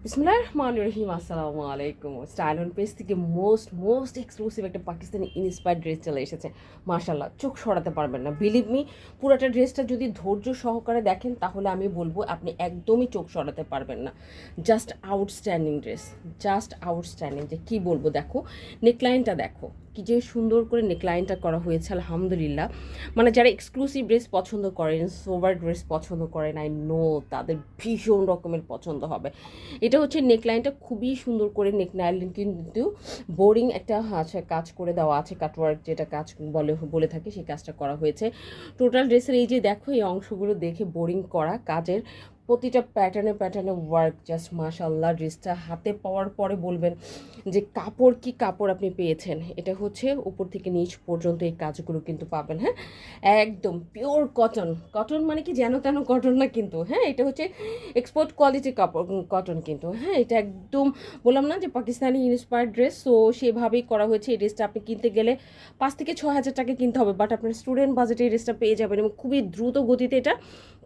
বিসমিল্লাহির রহমানির রহিম। আসসালামু আলাইকুম। স্টাইল অন পেজ থেকে মোস্ট এক্সক্লুসিভ একটা পাকিস্তানি ইন্সপায়ার্ড ড্রেস চলে এসেছে। মাশাল্লাহ, চোখ সরাতে পারবেন না, বিলিভ মি। পুরোটা ড্রেসটা যদি ধৈর্য সহকারে দেখেন তাহলে আমি বলবো আপনি একদমই চোখ সরাতে পারবেন না। Just outstanding dress, just outstanding. যে কি বলবো, দেখো নেকলাইনটা, দেখো কি যে সুন্দর করে নেকলাইনটা করা হয়েছে, আলহামদুলিল্লাহ। মানে যারা এক্সক্লুসিভ ড্রেস পছন্দ করেন, সোভার ড্রেস পছন্দ করেন, আই নো তাদের ভীষণ রকমের পছন্দ হবে। এটা হচ্ছে নেকলাইনটা খুবই সুন্দর করে নেকলাইন কিন্তু বোরিং একটা কাজ করে দেওয়া আছে, কাটওয়ার্ক যেটা কাজ বলে থাকে সেই কাজটা করা হয়েছে। টোটাল ড্রেসের এই যে দেখো এই অংশগুলো দেখে বোরিং করা কাজের প্রতিটা প্যাটার্নে ওয়ার্ক, জাস্ট মাশাআল্লাহ। ড্রেসটা হাতে পাওয়ার পরে বলবেন যে কাপড় কি কাপড় আপনি পেয়েছেন। এটা হচ্ছে উপর থেকে নিচ পর্যন্ত এই কাজগুলো কিন্তু পাবেন। হ্যাঁ, একদম পিওর কটন। কটন মানে কি যেন তেন কটন না কিন্তু, হ্যাঁ এটা হচ্ছে এক্সপোর্ট কোয়ালিটি কাপড়, কটন কিন্তু। হ্যাঁ, এটা একদম বললাম না যে পাকিস্তানি ইন্সপায়ার্ড ড্রেস, সো সেভাবেই করা হয়েছে। এই ড্রেসটা আপনি কিনতে গেলে 5 থেকে 6 হাজার টাকা কিনতে হবে, বাট আপনার স্টুডেন্ট বাজেটে এই ড্রেসটা পেয়ে যাবেন এবং খুবই দ্রুত গতিতে এটা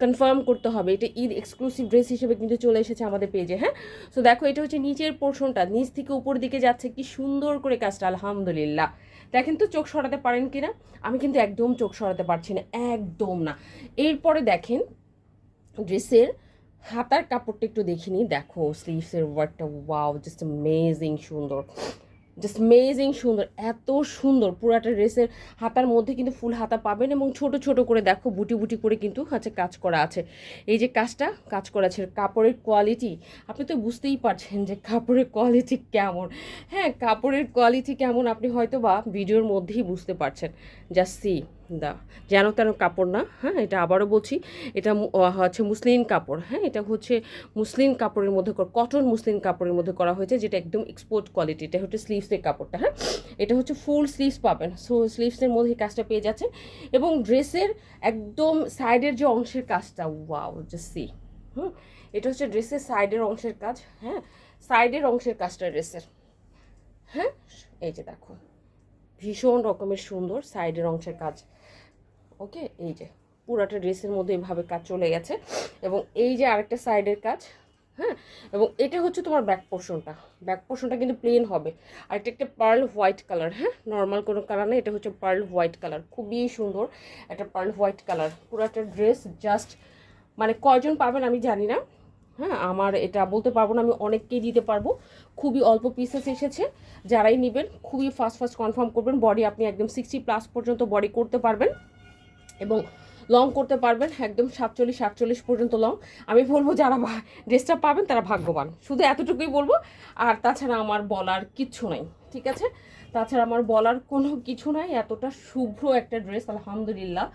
কনফার্ম করতে হবে। এটা ঈদ এক্সক্লুসিভ ড্রেস হিসেবে কিন্তু চলে এসেছে আমাদের পেজে। হ্যাঁ, সো দেখো এটা হচ্ছে নিচের পোর্শনটা, নিচ থেকে উপর দিকে যাচ্ছে, কি সুন্দর করে কাজটা, আলহামদুলিল্লাহ। দেখেন তো চোখ সরাতে পারেন কিনা। আমি কিন্তু একদম চোখ সরাতে পারছি না, একদম না। এরপরে দেখেন ড্রেসের হাতার কাপড়টা একটু দেখিনি, দেখো স্লিভসের ওয়ার্কটা, ওয়াও, জাস্ট অ্যামেজিং সুন্দর, জাস্ট অ্যামেজিং সুন্দর, এত সুন্দর। পুরাটা ড্রেসের হাতার মধ্যে কিন্তু ফুল হাতা পাবেন এবং ছোট ছোট করে দেখো বুটি বুটি করে কিন্তু কাজ করা আছে। এই যে কাজ করা আছে, কাপড়ের কোয়ালিটি আপনি তো বুঝতেই পারছেন যে কাপড়ের কোয়ালিটি কেমন। হ্যাঁ, কাপড়ের কোয়ালিটি কেমন আপনি হয়তো বা ভিডিওর মধ্যেই বুঝতে পারছেন। জাস্ট সি দা, যেন তেন কাপড় না। হ্যাঁ, এটা আবারও বলছি, এটা হচ্ছে মুসলিন কাপড়। হ্যাঁ, এটা হচ্ছে মুসলিন কাপড়ের মধ্যে, কটন মুসলিন কাপড়ের মধ্যে করা হয়েছে, যেটা একদম এক্সপোর্ট কোয়ালিটি। এটা হচ্ছে স্লিভসের কাপড়টা। হ্যাঁ, এটা হচ্ছে ফুল স্লিভস পাবেন, সো স্লিভসের মধ্যে কাজটা পেয়ে যাচ্ছে। এবং ড্রেসের একদম সাইডের যে অংশের কাজটা, ওয়াও, জাস্ট সি। এটা হচ্ছে ড্রেসের সাইডের অংশের কাজ। হ্যাঁ, সাইডের অংশের কাজটা ড্রেসের। হ্যাঁ, এই যে দেখো ভীষণ রকমের সুন্দর সাইডের অংশের কাজ। ওকে, এই যে পুরাটা ড্রেসের মধ্যে এইভাবে কাজ চলে গেছে এবং এই যে আরেকটা সাইডের কাজ। হ্যাঁ, এবং এটা হচ্ছে তোমার ব্যাক পোর্শনটা কিন্তু প্লেন হবে। আর এটা একটা পার্ল হোয়াইট কালার। হ্যাঁ, নর্মাল কোনো কালার নেই, এটা হচ্ছে পার্ল হোয়াইট কালার, খুবই সুন্দর একটা পার্ল হোয়াইট কালার। পুরাটা ড্রেস জাস্ট মানে কয়জন পাবেন আমি জানি না। হ্যাঁ, আমার এটা বলতে পারবো না, আমি অনেককেই দিতে পারবো। খুবই অল্প পিসেস এসেছে, যারাই নেবেন খুবই ফাস্ট কনফার্ম করবেন। বডি আপনি একদম 60+ পর্যন্ত বডি করতে পারবেন এবং লং করতে পারবেন একদম 47 পর্যন্ত লং। আমি বলবো যারা ড্রেসটা পাবেন তারা ভাগ্যবান, শুধু এতটুকুই বলবো। আর তাছাড়া আমার বলার কিচ্ছু নাই, ঠিক আছে? তাছাড়া আমার বলার কোনো কিছু নাই। এতটা শুভ্র একটা ড্রেস, আলহামদুলিল্লাহ,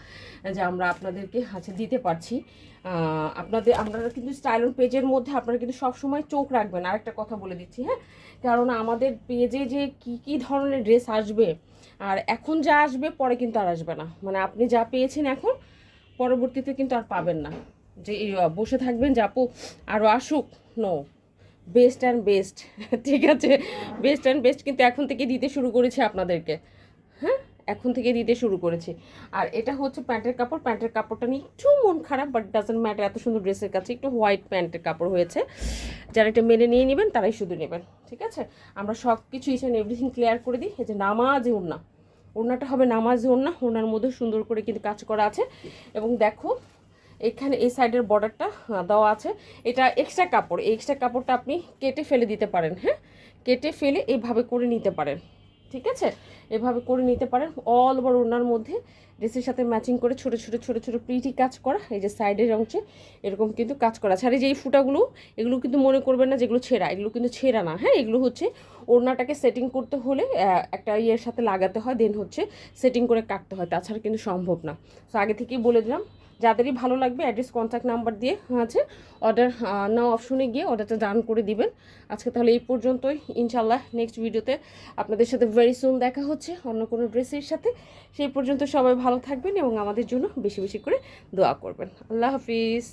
যে আমরা আপনাদেরকে দিতে পারছি। আপনারা কিন্তু স্টাইল অন পেজের মধ্যে আপনারা কিন্তু সবসময় চোখ রাখবেন। আর একটা কথা বলে দিচ্ছি, হ্যাঁ, কারণ আমাদের পেজে যে কি ধরনের ড্রেস আসবে, আর এখন যা আসবে পরে কিন্তু আর আসবে না। মানে আপনি যা পেয়েছেন এখন, পরবর্তীতে কিন্তু আর পাবেন না। যে বসে থাকবেন যে আপু আরও আসুক, নো, বেস্ট অ্যান্ড বেস্ট ঠিক আছে, বেস্ট অ্যান্ড বেস্ট কিন্তু এখন থেকে দিতে শুরু করেছে আপনাদেরকে। হ্যাঁ, এখন থেকে দিতে শুরু করেছি। আর এটা হচ্ছে প্যান্টের কাপড়। প্যান্টের কাপড়টা নিয়ে একটু মন খারাপ, বাট ডাজন্ট ম্যাটার, এত সুন্দর ড্রেসের কাছে একটু হোয়াইট প্যান্টের কাপড় হয়েছে। যারা এটা মেনে নিয়ে নেবেন তারাই শুধু নেবেন, ঠিক আছে? আমরা সব কিছু ইচ অ্যান্ড এভরিথিং ক্লিয়ার করে দিই। এই যে নামাজি ওড়না, ওড়নাটা হবে নামাজি ওড়না, ওড়নার মধ্যে সুন্দর করে কিন্তু কাজ করা আছে। এবং দেখো এখানে এই সাইডের বর্ডারটা দেওয়া আছে। এটা এক্সট্রা কাপড়, এই এক্সট্রা কাপড়টা আপনি কেটে ফেলে দিতে পারেন। হ্যাঁ, কেটে ফেলে এইভাবে করে নিতে পারেন, ঠিক আছে? এভাবে করে নিতে পারেন। অল ওভার ওড়নার মধ্যে ড্রেসের সাথে ম্যাচিং করে ছোটো ছোটো প্রিটি কাজ করা। এই যে সাইডের অংশে এরকম কিন্তু কাজ করা আছে। আর এই যে এই ফুটাগুলো, এগুলো কিন্তু মনে করবেন না যেগুলো ছেঁড়া, এগুলো কিন্তু ছেঁড়া না। হ্যাঁ, এগুলো হচ্ছে ওড়নাটাকে সেটিং করতে হলে একটা ইয়ের সাথে লাগাতে হয়, দেন হচ্ছে সেটিং করে কাটতে হয়, তাছাড়া কিন্তু সম্ভব না। তো আগে থেকেই বলে দিলাম, যাদেরই ভালো লাগবে অ্যাড্রেস কন্ট্যাক্ট নাম্বার দিয়ে আছে অর্ডার নাও অপশনে গিয়ে অর্ডারটা ডান করে দিবেন। আজকে তাহলে এই পর্যন্তই, ইনশাল্লাহ নেক্সট ভিডিওতে আপনাদের সাথে ভেরি সুন দেখা হচ্ছে অন্য কোনো ড্রেসের সাথে। সেই পর্যন্ত সবাই ভালো থাকবেন এবং আমাদের জন্য বেশি বেশি করে দোয়া করবেন। আল্লাহ হাফিজ।